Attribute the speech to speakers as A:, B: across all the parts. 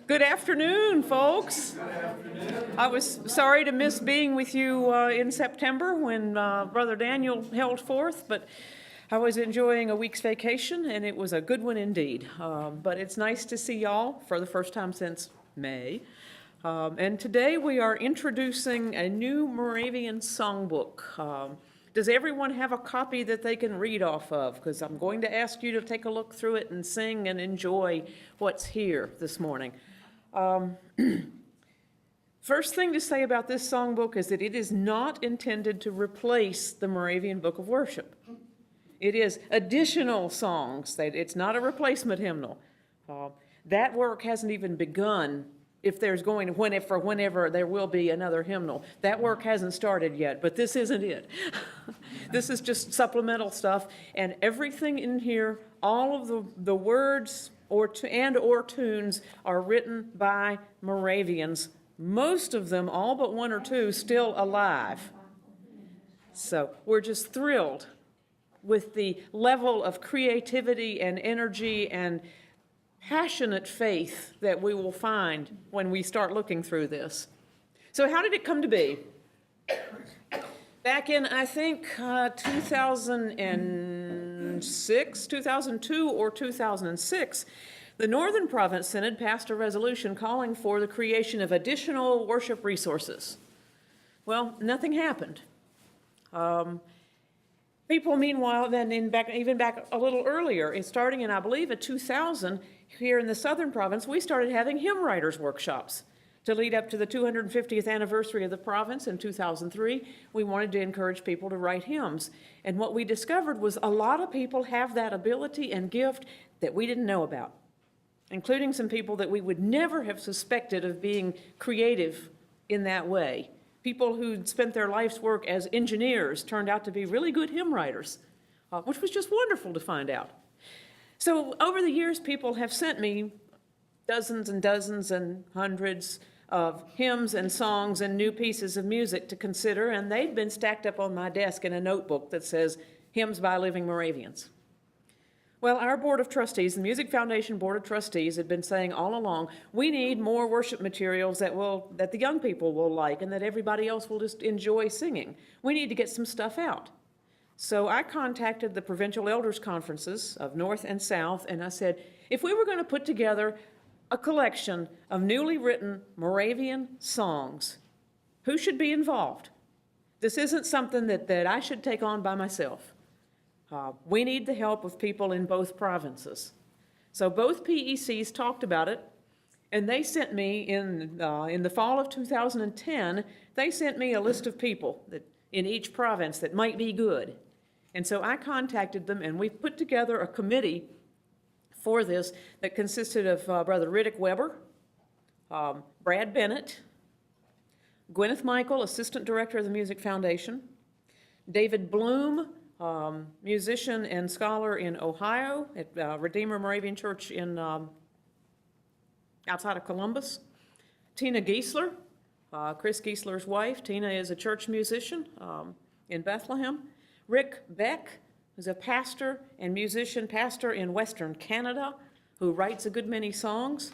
A: Good afternoon, folks. Good afternoon. I was sorry to miss being with you in September when Brother Daniel held forth, but I was enjoying a week's vacation, and it was a good one indeed. But it's nice to see y'all for the first time since May. And today we are introducing a new Moravian Songbook. Does everyone have a copy that they can read off of? Because I'm going to ask you to take a look through it and sing and enjoy what's here this morning. First thing to say about this songbook is that it is not intended to replace the Moravian Book of Worship. It is additional songs. It's not a replacement hymnal. That work hasn't even begun. If there's going to, whenever there will be another hymnal. That work hasn't started yet, but this isn't it. This is just supplemental stuff, and everything in here, all of the words or tunes are written by Moravians. Most of them, all but one or two, still alive. So we're just thrilled with the level of creativity and energy and passionate faith that we will find when we start looking through this. So how did it come to be? Back in, I think, 2002 or 2006, the Northern Province Synod passed a resolution calling for the creation of additional worship resources. Well, nothing happened. People, meanwhile, then even back a little earlier, starting in, I believe, 2000, here in the Southern Province, we started having hymn writers workshops to lead up to the 250th anniversary of the province in 2003. We wanted to encourage people to write hymns. And what we discovered was a lot of people have that ability and gift that we didn't know about, including some people that we would never have suspected of being creative in that way. People who'd spent their life's work as engineers turned out to be really good hymn writers, which was just wonderful to find out. So over the years, people have sent me dozens and dozens and hundreds of hymns and songs and new pieces of music to consider, and they've been stacked up on my desk in a notebook that says, Hymns by Living Moravians. Well, our Board of Trustees, the Music Foundation Board of Trustees, had been saying all along, we need more worship materials that the young people will like and that everybody else will just enjoy singing. We need to get some stuff out. So I contacted the provincial elders conferences of North and South, and I said, if we were going to put together a collection of newly written Moravian songs, who should be involved? This isn't something that I should take on by myself. We need the help of people in both provinces. So both PECs talked about it, and they sent me in the fall of 2010, they sent me a list of people that in each province that might be good. And so I contacted them, and we put together a committee for this that consisted of Brother Riddick Weber, Brad Bennett, Gwyneth Michael, Assistant Director of the Music Foundation, David Bloom, musician and scholar in Ohio at Redeemer Moravian Church in outside of Columbus, Tina Giesler, Chris Giesler's wife. Tina is a church musician in Bethlehem. Rick Beck, who's a pastor and musician, pastor in Western Canada, who writes a good many songs.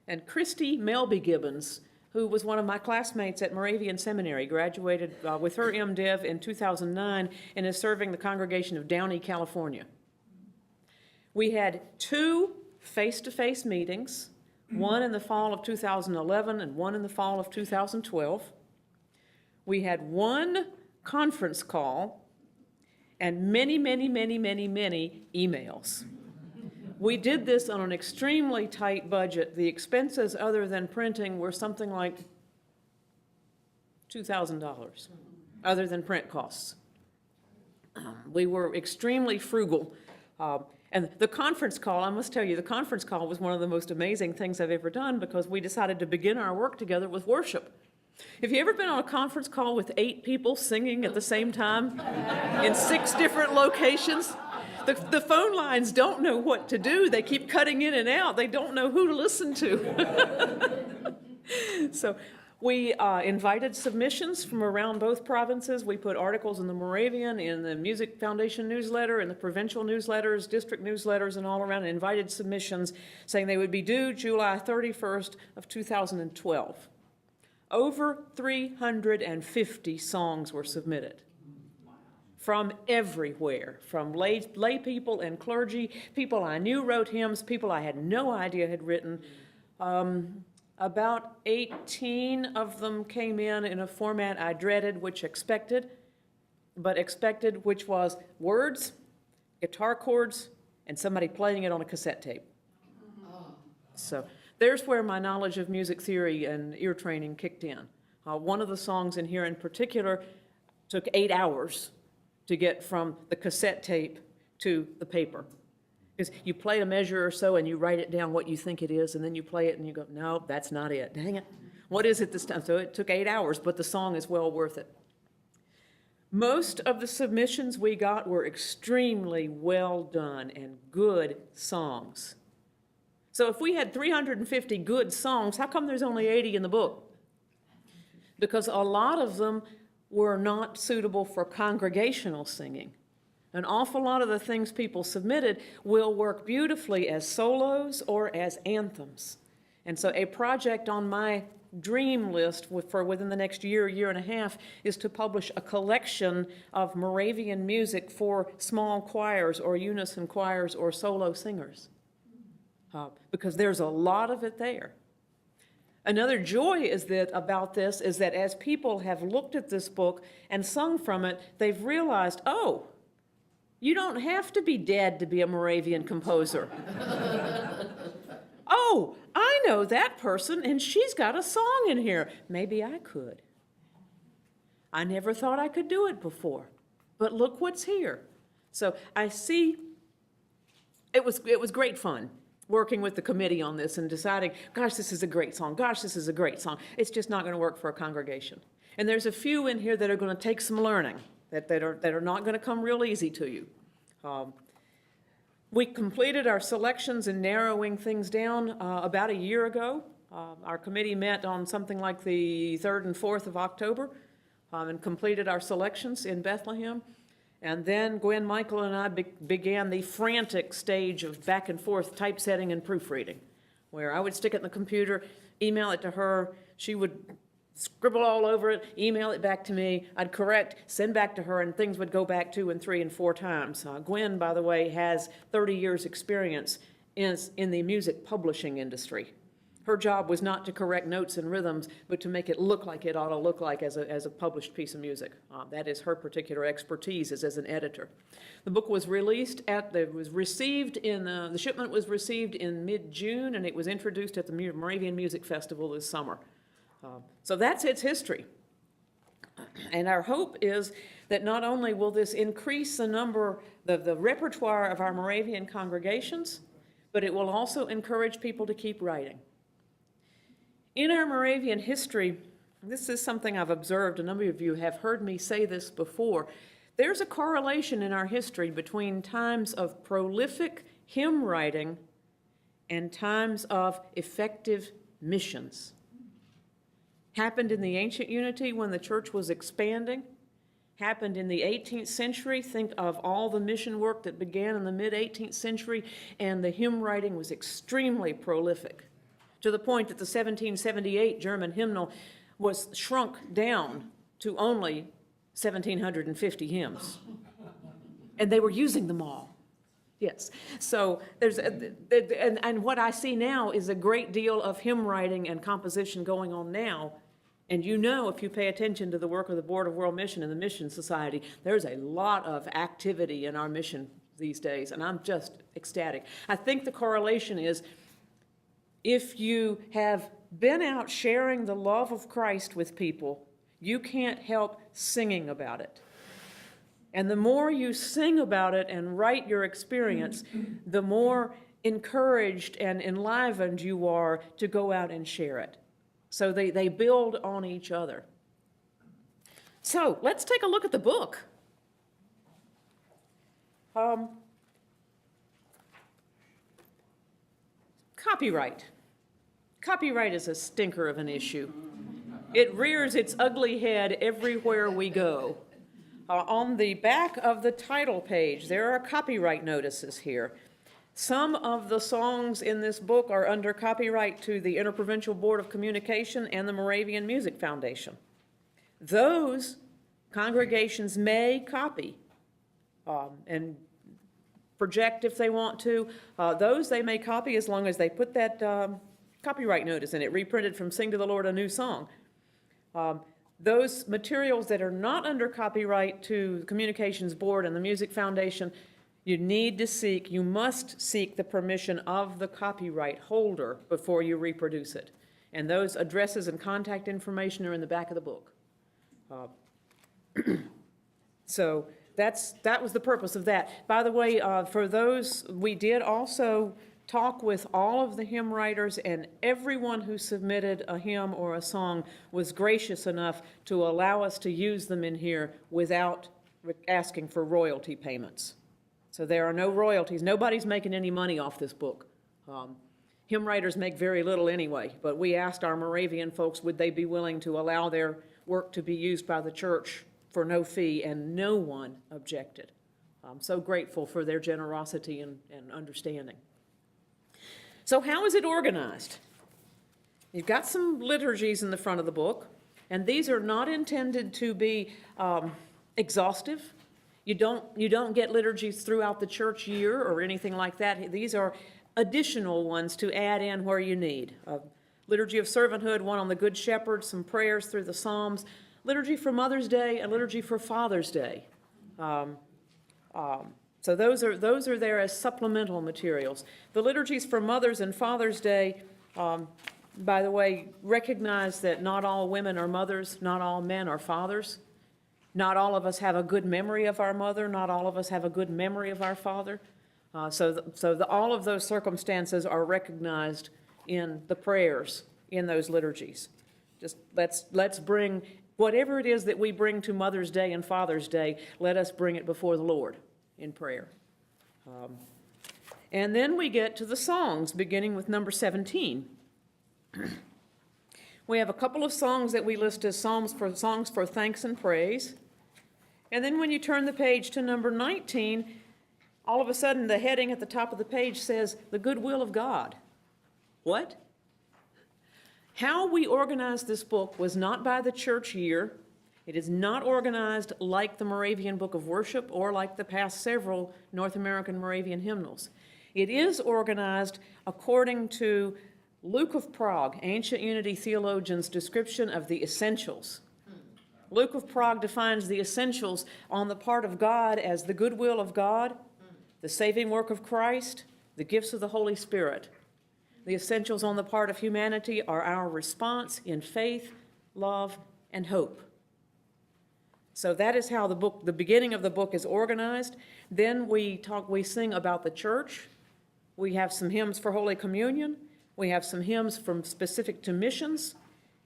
A: And Christy Melby Gibbons, who was one of my classmates at Moravian Seminary, graduated with her MDiv in 2009 and is serving the congregation of Downey, California. We had 2 face-to-face meetings, one in the fall of 2011 and one in the fall of 2012. We had 1 conference call and many, many, many, many, many emails. We did this on an extremely tight budget. The expenses other than printing were something like $2,000, other than print costs. We were extremely frugal. And the conference call, I must tell you, the conference call was one of the most amazing things I've ever done because we decided to begin our work together with worship. Have you ever been on a conference call with 8 people singing at the same time in 6 different locations? The phone lines don't know what to do. They keep cutting in and out. They don't know who to listen to. So We invited submissions from around both provinces. We put articles in the Moravian, in the Music Foundation newsletter, in the provincial newsletters, district newsletters, and all around, and invited submissions saying they would be due July 31st of 2012. Over 350 songs were submitted from everywhere, from lay people and clergy, people I knew wrote hymns, people I had no idea had written. About 18 of them came in a format I dreaded, which was words, guitar chords, and somebody playing it on a cassette tape. So there's where my knowledge of music theory and ear training kicked in. One of the songs in here in particular took 8 hours to get from the cassette tape to the paper. Because you play a measure or so and you write it down what you think it is, and then you play it and you go, no, that's not it. Dang it. What is it this time? So it took 8 hours, but the song is well worth it. Most of the submissions we got were extremely well done and good songs. So if we had 350 good songs, how come there's only 80 in the book? Because a lot of them were not suitable for congregational singing. An awful lot of the things people submitted will work beautifully as solos or as anthems. And so a project on my dream list for within the next year, year and a half, is to publish a collection of Moravian music for small choirs or unison choirs or solo singers. Because there's a lot of it there. Another joy about this is that as people have looked at this book and sung from it, they've realized, oh, you don't have to be dead to be a Moravian composer. Oh, I know that person, and she's got a song in here. Maybe I could. I never thought I could do it before, but look what's here. So I see it was great fun working with the committee on this and deciding, gosh, this is a great song. Gosh, this is a great song. It's just not going to work for a congregation. And there's a few in here that are going to take some learning, that are not going to come real easy to you. We completed our selections and narrowing things down about a year ago. Our committee met on something like the 3rd and 4th of October and completed our selections in Bethlehem. And then Gwen, Michael, and I began the frantic stage of back and forth typesetting and proofreading, where I would stick it in the computer, email it to her, she would scribble all over it, email it back to me, I'd correct, send back to her, and things would go back 2 and 3 and 4 times. Gwen, by the way, has 30 years experience in the music publishing industry. Her job was not to correct notes and rhythms, but to make it look like it ought to look like as a published piece of music. That is her particular expertise as an editor. The book was released the shipment was received in mid-June, and it was introduced at the Moravian Music Festival this summer. So that's its history. And our hope is that not only will this increase the repertoire of our Moravian congregations, but it will also encourage people to keep writing. In our Moravian history, this is something I've observed, a number of you have heard me say this before, there's a correlation in our history between times of prolific hymn writing and times of effective missions. Happened in the ancient unity when the church was expanding, happened in the 18th century. Think of all the mission work that began in the mid-18th century, and the hymn writing was extremely prolific, to the point that the 1778 German hymnal was shrunk down to only 1,750 hymns. And they were using them all. Yes. So and what I see now is a great deal of hymn writing and composition going on now. And if you pay attention to the work of the Board of World Mission and the Mission Society, there's a lot of activity in our mission these days, and I'm just ecstatic. I think the correlation is, if you have been out sharing the love of Christ with people, you can't help singing about it. And the more you sing about it and write your experience, the more encouraged and enlivened you are to go out and share it. So they build on each other. So let's take a look at the book. Copyright. Copyright is a stinker of an issue. It rears its ugly head everywhere we go. On the back of the title page, there are copyright notices here. Some of the songs in this book are under copyright to the Interprovincial Board of Communication and the Moravian Music Foundation. Those congregations may copy and project if they want to. Those they may copy as long as they put that copyright notice in it, reprinted from Sing to the Lord a New Song. Those materials that are not under copyright to the Communications Board and the Music Foundation, you must seek the permission of the copyright holder before you reproduce it. And those addresses and contact information are in the back of the book. So that was the purpose of that. By the way, for those, we did also talk with all of the hymn writers, and everyone who submitted a hymn or a song was gracious enough to allow us to use them in here without asking for royalty payments. So there are no royalties. Nobody's making any money off this book. Hymn writers make very little anyway, but we asked our Moravian folks would they be willing to allow their work to be used by the church for no fee, and no one objected. I'm so grateful for their generosity and understanding. So how is it organized? You've got some liturgies in the front of the book, and these are not intended to be exhaustive. You don't get liturgies throughout the church year or anything like that. These are additional ones to add in where you need. Liturgy of Servanthood, one on the Good Shepherd, some prayers through the Psalms, liturgy for Mother's Day, and liturgy for Father's Day. So those are there as supplemental materials. The liturgies for Mother's and Father's Day, by the way, recognize that not all women are mothers, not all men are fathers. Not all of us have a good memory of our mother, not all of us have a good memory of our father. All of those circumstances are recognized in the prayers in those liturgies. Just let's bring whatever it is that we bring to Mother's Day and Father's Day, let us bring it before the Lord in prayer. And then we get to the songs, beginning with number 17. We have a couple of songs that we list as songs for thanks and praise. And then when you turn the page to number 19, all of a sudden the heading at the top of the page says, the goodwill of God. What? How we organized this book was not by the church year. It is not organized like the Moravian Book of Worship or like the past several North American Moravian hymnals. It is organized according to Luke of Prague, ancient unity theologian's description of the essentials. Luke of Prague defines the essentials on the part of God as the goodwill of God, the saving work of Christ, the gifts of the Holy Spirit. The essentials on the part of humanity are our response in faith, love, and hope. So that is how the beginning of the book is organized. Then we sing about the church. We have some hymns for Holy Communion. We have some hymns specific to missions.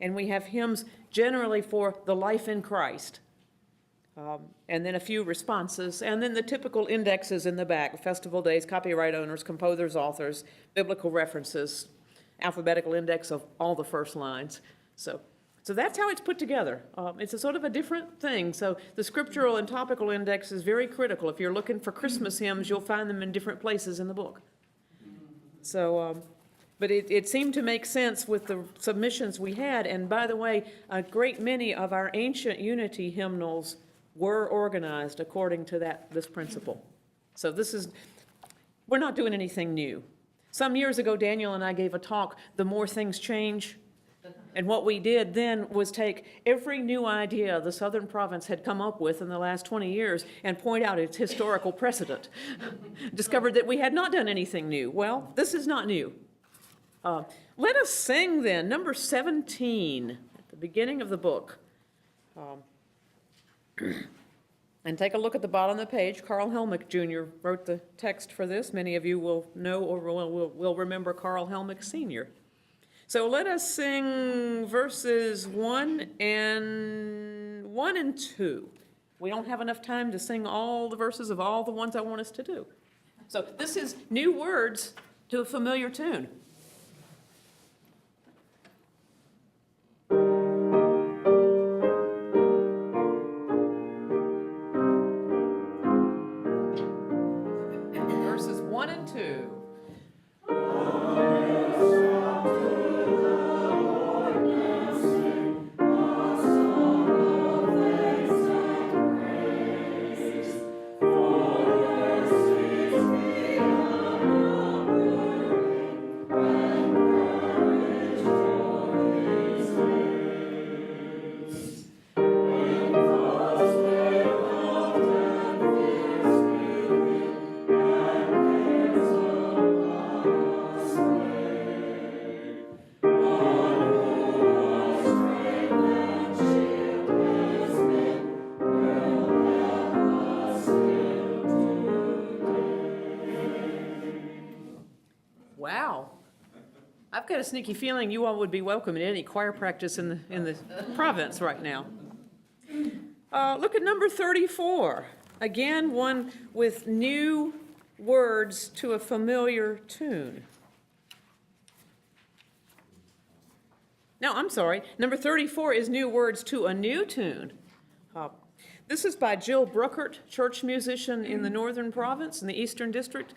A: And we have hymns generally for the life in Christ. And then a few responses. And then the typical indexes in the back, festival days, copyright owners, composers, authors, biblical references, alphabetical index of all the first lines. So that's how it's put together. It's a sort of a different thing. So the scriptural and topical index is very critical. If you're looking for Christmas hymns, you'll find them in different places in the book. So, but it seemed to make sense with the submissions we had. And by the way, a great many of our ancient unity hymnals were organized according to this principle. So we're not doing anything new. Some years ago, Daniel and I gave a talk, The More Things Change. And what we did then was take every new idea the Southern Province had come up with in the last 20 years and point out its historical precedent. Discovered that we had not done anything new. Well, this is not new. Let us sing then, number 17, at the beginning of the book. And take a look at the bottom of the page. Carl Helmick Jr. wrote the text for this. Many of you will know or will remember Carl Helmick Sr. So let us sing verses 1 and 2. We don't have enough time to sing all the verses of all the ones I want us to do. So this is new words to a familiar tune. got a sneaky feeling you all would be welcome in any choir practice in the province right now. Look at number 34. Again, one with new words to a familiar tune. No, I'm sorry. Number 34 is new words to a new tune. This is by Jill Bruckert, church musician in the Northern Province, in the Eastern District.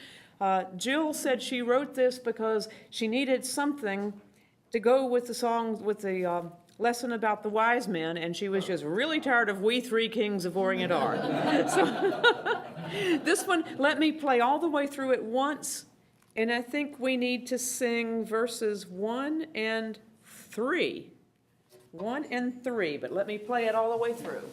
A: Jill said she wrote this because she needed something to go with the song, with the lesson about the wise men, and she was just really tired of "We Three Kings of Orient Are." So this one, let me play all the way through it once, and I think we need to sing verses 1 and 3. 1 and 3, but let me play it all the way through.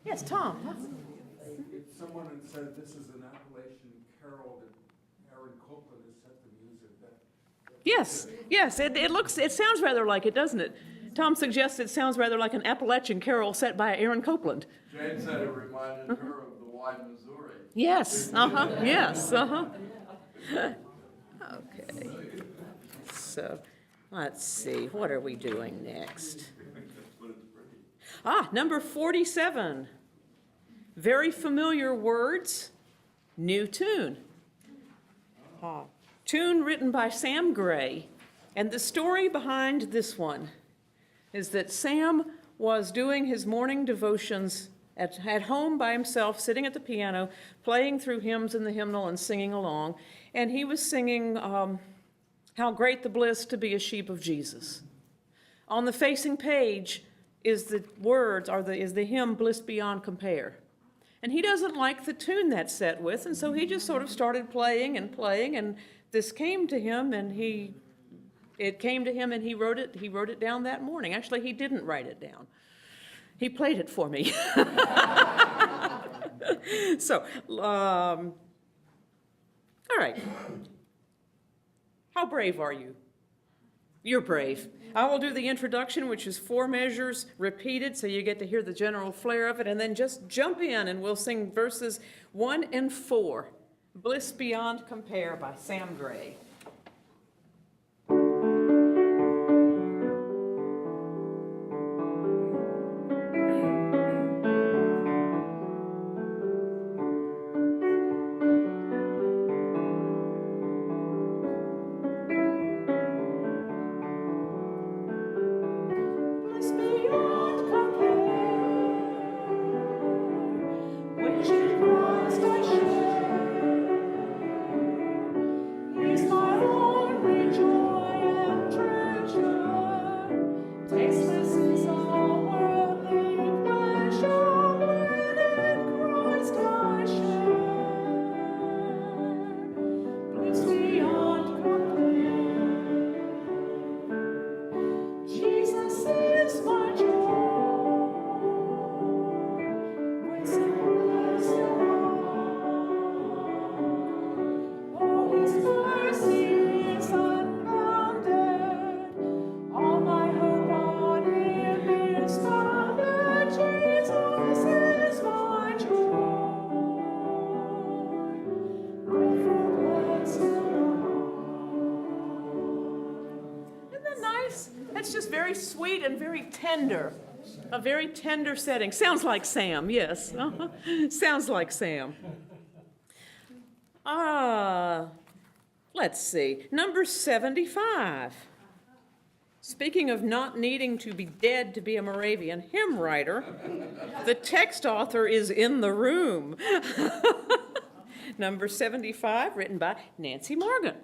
A: Yes, Tom.
B: Someone had said this is an Appalachian carol that Aaron Copland has set the music.
A: Yes, it sounds rather like it, doesn't it? Tom suggests it sounds rather like an Appalachian carol set by Aaron Copland.
B: Jane said it reminded her of the wide Missouri.
A: Yes, yes, Okay. So, let's see, what are we doing next? Number 47. Very familiar words, new tune. Tune written by Sam Gray. And the story behind this one is that Sam was doing his morning devotions at home by himself, sitting at the piano, playing through hymns in the hymnal and singing along. And he was singing, "How Great the Bliss to Be a Sheep of Jesus." On the facing page is the words, is the hymn "Bliss Beyond Compare." And he doesn't like the tune that's set with, and so he just sort of started playing, and this came to him, and he wrote it down that morning. Actually, he didn't write it down. He played it for me. So, all right. How brave are you? You're brave. I will do the introduction, which is 4 measures repeated, so you get to hear the general flair of it, and then just jump in and we'll sing verses 1 and 4. Bliss Beyond Compare by Sam Gray. That's just very sweet and very tender. A very tender setting. Sounds like Sam, yes. Sounds like Sam. Let's see. Number 75. Speaking of not needing to be dead to be a Moravian hymn writer, the text author is in the room. Number 75, written by Nancy Morgan.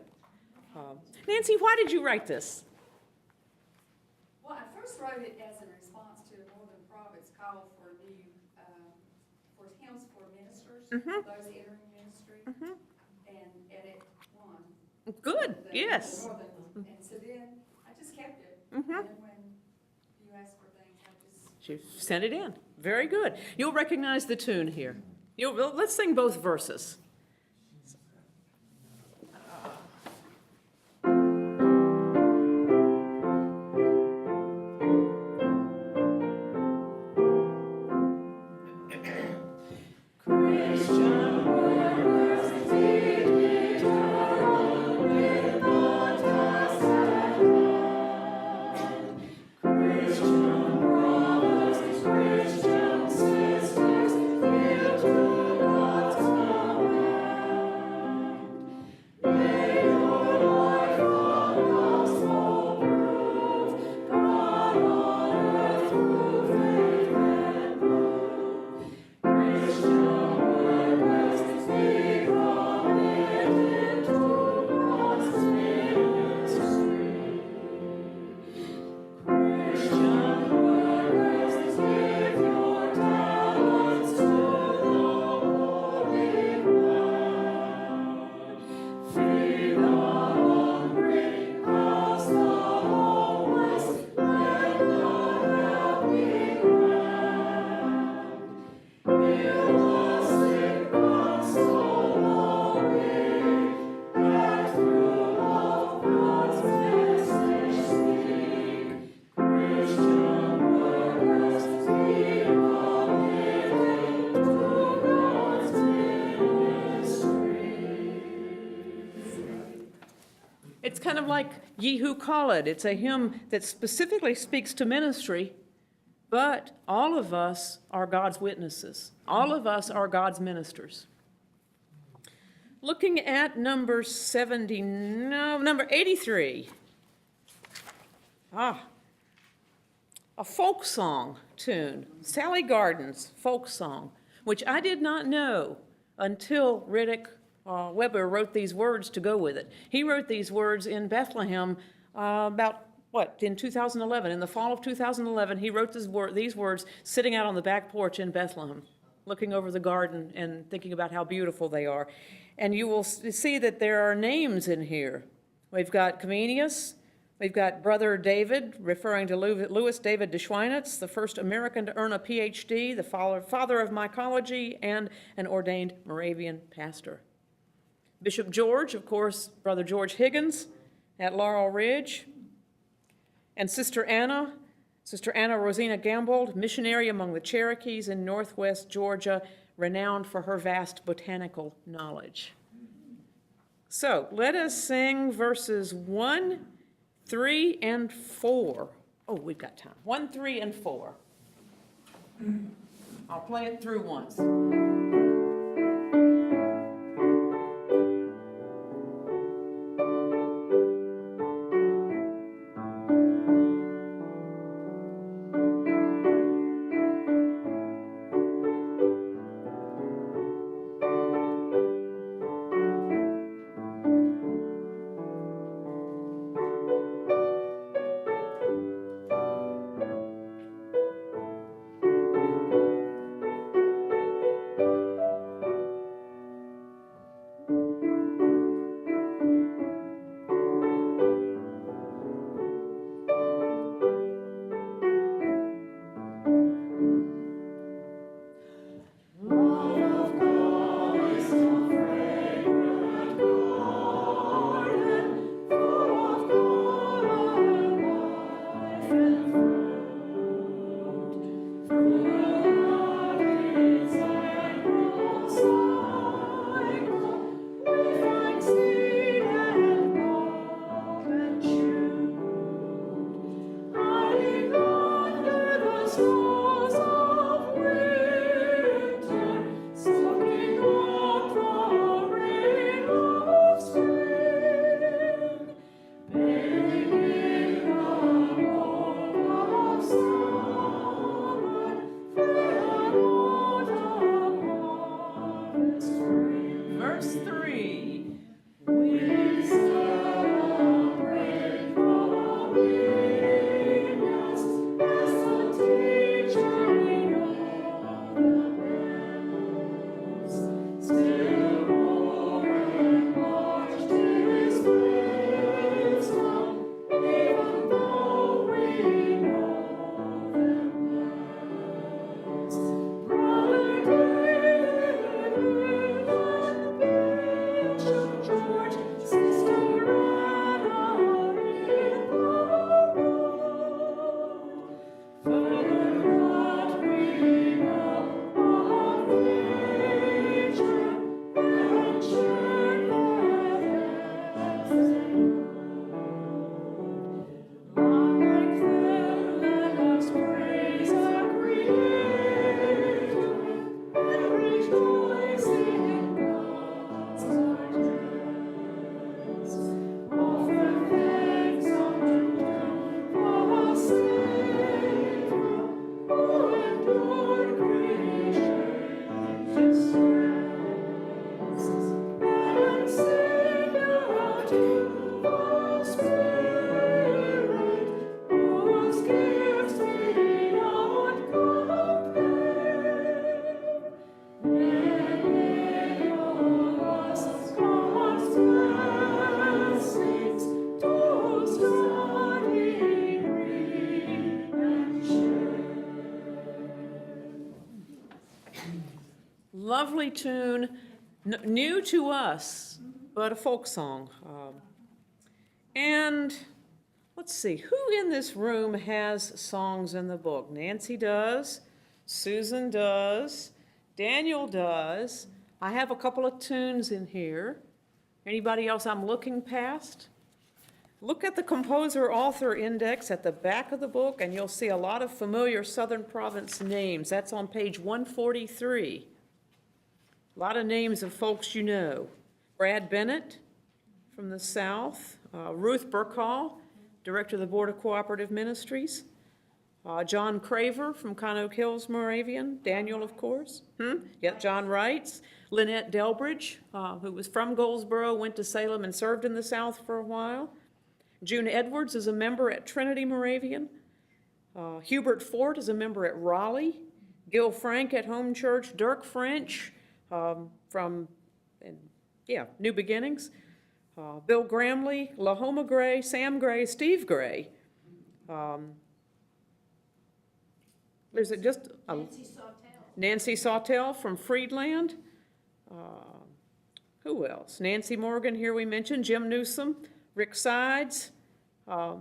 A: Nancy, why did you write this?
C: Well, I first wrote it as a response to a Northern Province call for hymns for ministers, those entering ministry, and it won.
A: Good, yes.
C: And so then I just kept it. And then when you asked for things, I just...
A: She sent it in. Very good. You'll recognize the tune here. Let's sing both verses. It's kind of like Ye Who Call It. It's a hymn that specifically speaks to ministry, but all of us are God's witnesses. All of us are God's ministers. Looking at number 83. A folk song tune, Sally Garden's folk song, which I did not know until Riddick Weber wrote these words to go with it. He wrote these words in Bethlehem in 2011. In the fall of 2011, he wrote these words sitting out on the back porch in Bethlehem, looking over the garden and thinking about how beautiful they are. And you will see that there are names in here. We've got Comenius, we've got Brother David, referring to Louis David de Schweinitz, the first American to earn a PhD, the father of mycology, and an ordained Moravian pastor. Bishop George, of course, Brother George Higgins at Laurel Ridge, and Sister Anna Rosina Gambold, missionary among the Cherokees in northwest Georgia, renowned for her vast botanical knowledge. So let us sing verses 1, 3, and 4. Oh, we've got time. 1, 3, and 4. I'll play it through once. lovely tune, new to us, but a folk song. And let's see, who in this room has songs in the book? Nancy does, Susan does, Daniel does. I have a couple of tunes in here. Anybody else I'm looking past? Look at the composer-author index at the back of the book, and you'll see a lot of familiar Southern Province names. That's on page 143. A lot of names of folks you know. Brad Bennett from the South, Ruth Burkhall, Director of the Board of Cooperative Ministries, John Craver from Conoke Hills Moravian, Daniel, of course. Yeah, John Wrights, Lynette Delbridge, who was from Goldsboro, went to Salem and served in the South for a while. June Edwards is a member at Trinity Moravian. Hubert Fort is a member at Raleigh. Gil Frank at Home Church. Dirk French from New Beginnings. Bill Gramley, Lahoma Gray, Sam Gray, Steve Gray. There's just Nancy Sawtell from Freedland. Who else? Nancy Morgan, here we mentioned. Jim Newsom, Rick Sides.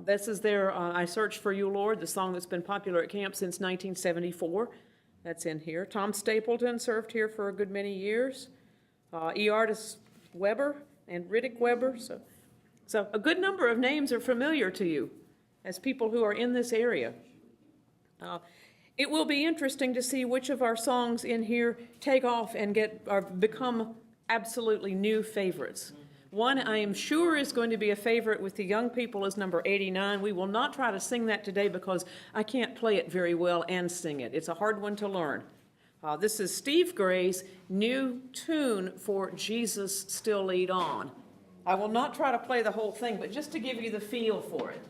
A: This is their I Search for You, Lord, the song that's been popular at camp since 1974. That's in here. Tom Stapleton served here for a good many years. E. Artis Weber and Riddick Weber. So a good number of names are familiar to you as people who are in this area. It will be interesting to see which of our songs in here take off and become absolutely new favorites. One I am sure is going to be a favorite with the young people is number 89. We will not try to sing that today because I can't play it very well and sing it. It's a hard one to learn. This is Steve Gray's new tune for Jesus Still Lead On. I will not try to play the whole thing, but just to give you the feel for it.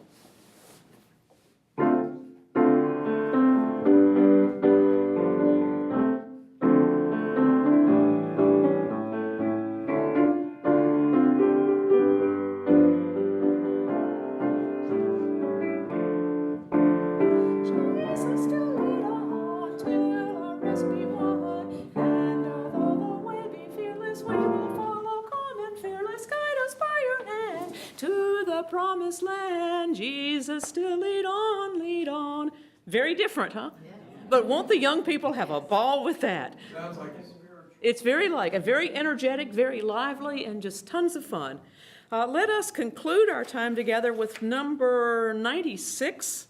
A: Promised land, Jesus still lead on, lead on. Very different, huh? Yeah. But won't the young people have a ball with that?
B: Sounds like a spiritual.
A: It's very energetic, very lively, and just tons of fun. Let us conclude our time together with number 96,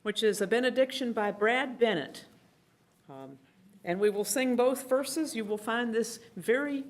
A: which is a benediction by Brad Bennett. And we will sing both verses. You will find this very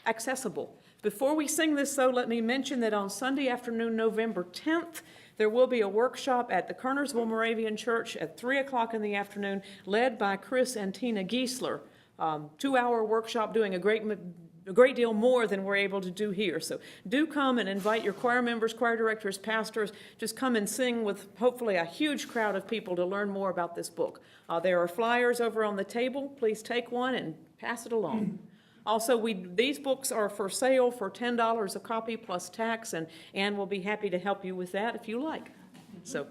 A: accessible. Before we sing this, though, let me mention that on Sunday afternoon, November 10th, there will be a workshop at the Kernersville Moravian Church at 3 o'clock in the afternoon, led by Chris and Tina Giesler. 2-hour workshop doing a great deal more than we're able to do here. So do come and invite your choir members, choir directors, pastors. Just come and sing with hopefully a huge crowd of people to learn more about this book. There are flyers over on the table. Please take one and pass it along. Also, these books are for sale for $10 a copy plus tax, and Ann will be happy to help you with that if you like. So,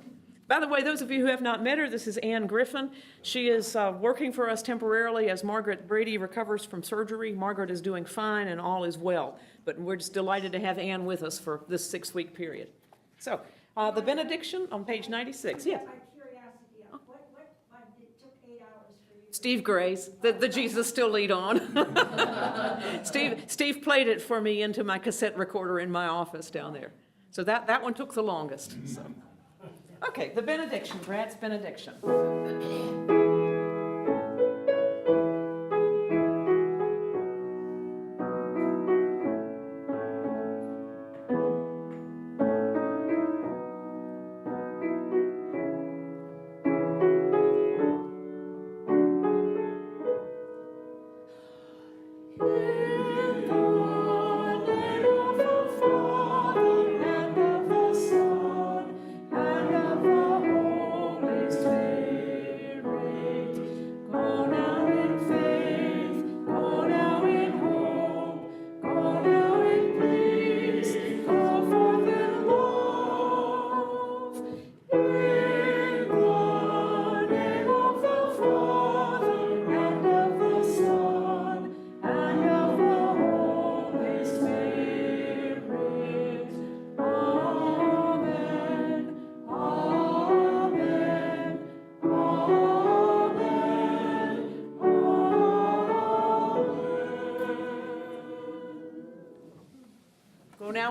A: by the way, those of you who have not met her, this is Ann Griffin. She is working for us temporarily as Margaret Brady recovers from surgery. Margaret is doing fine and all is well, but we're just delighted to have Ann with us for this 6-week period. So, the benediction on page 96. Yes. Steve Gray's, the Jesus Still Lead On. Steve played it for me into my cassette recorder in my office down there. So that one took the longest. So. Okay, the benediction, Brad's benediction.
D: Spirit.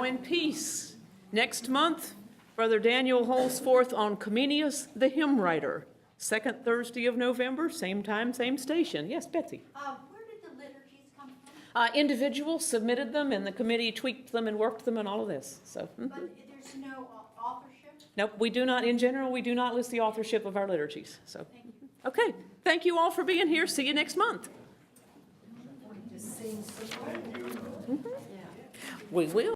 A: in peace. Next month, Brother Daniel holds forth on Comenius the hymn writer. Second Thursday of November, same time, same station. Yes, Betsy?
D: Where did the liturgies come from?
A: Individuals submitted them, and the committee tweaked them and worked them and all of this, so.
D: But there's no authorship?
A: Nope, we do not, in general, we do not list the authorship of our liturgies, so. Okay, thank you all for being here. See you next month.
C: Just seems so.
A: We will.